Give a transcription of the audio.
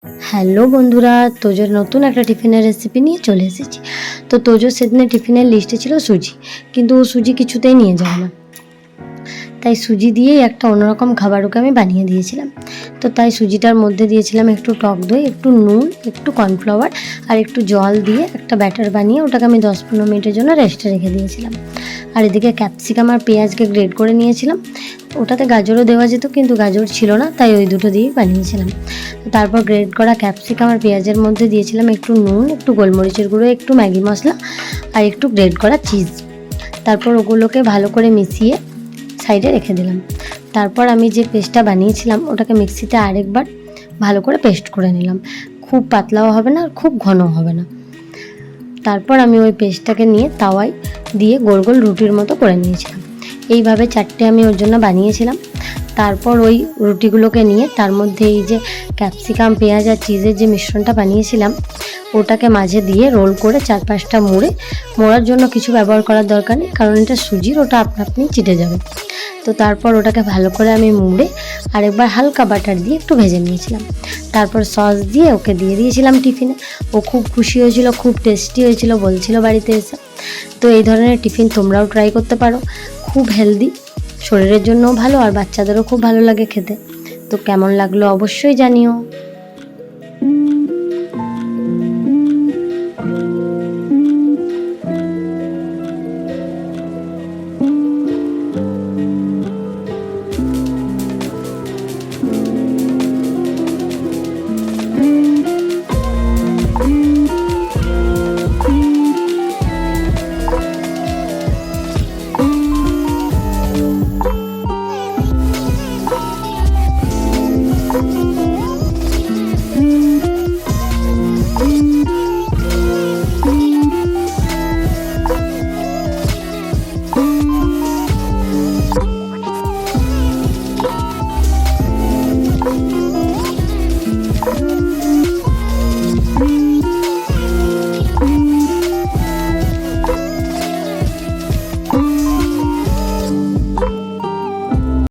Hello বন্ধুরা, তোজোর নতুন একটা টিফিনের রেসিপি নিয়ে চলে এসেছি। তো তোজোর সেদিনের টিফিনের লিস্টে ছিল সুজি, কিন্তু ও সুজি কিছুতেই নিয়ে যায় না। তাই সুজি দিয়েই একটা অন্যরকম খাবার ওকে আমি বানিয়ে দিয়েছিলাম। তো তাই সুজিটার মধ্যে দিয়েছিলাম একটু টক দই, একটু নুন, একটু কর্নফ্লাওয়ার আর একটু জল দিয়ে একটা ব্যাটার বানিয়ে ওটাকে আমি 10-15 মিনিটের জন্য রেস্টে রেখে দিয়েছিলাম। আর এদিকে ক্যাপসিকাম আর পেঁয়াজকে গ্রেট করে নিয়েছিলাম। ওটাতে গাজরও দেওয়া যেত, কিন্তু গাজর ছিল না, তাই ওই দুটো দিয়েই বানিয়েছিলাম। তারপর গ্রেট করা ক্যাপসিকাম আর পেঁয়াজের মধ্যে দিয়েছিলাম একটু নুন, একটু গোলমরিচের গুঁড়ো, একটু ম্যাগি মশলা আর একটু গ্রেট করা চিজ। তারপর ওগুলোকে ভালো করে মিশিয়ে সাইডে রেখে দিলাম। তারপর আমি যে পেস্টটা বানিয়েছিলাম ওটাকে মিক্সিতে আরেকবার ভালো করে পেস্ট করে নিলাম। খুব পাতলাও হবে না আর খুব ঘনও হবে না। তারপর আমি ওই পেস্টটাকে নিয়ে তাওয়ায় দিয়ে গোল গোল রুটির মতো করে নিয়েছিলাম। এইভাবে 4টে আমি ওর জন্য বানিয়েছিলাম। তারপর ওই রুটিগুলোকে নিয়ে তার মধ্যে এই যে ক্যাপসিকাম, পেঁয়াজ আর চিজের যে মিশ্রণটা বানিয়েছিলাম ওটাকে মাঝে দিয়ে রোল করে 4-5টা মোড়ার জন্য কিছু ব্যবহার করার দরকার নেই, কারণ এটা সুজির, ওটা আপনি চিটে যাবে। তো তারপর ওটাকে ভালো করে আমি মুড়ে আরেকবার হালকা বাটার দিয়ে একটু ভেজে নিয়েছিলাম। তারপর সস দিয়ে ওকে দিয়ে দিয়েছিলাম টিফিনে। ও খুব খুশি হয়েছিল, খুব টেস্টি হয়েছিল বলছিল বাড়িতে এসে। তো এই ধরনের টিফিন তোমরাও ট্রাই করতে পারো, খুব হেলদি, শরীরের জন্যও ভালো আর বাচ্চাদেরও খুব ভালো লাগে খেতে। তো কেমন লাগলো অবশ্যই জানিও।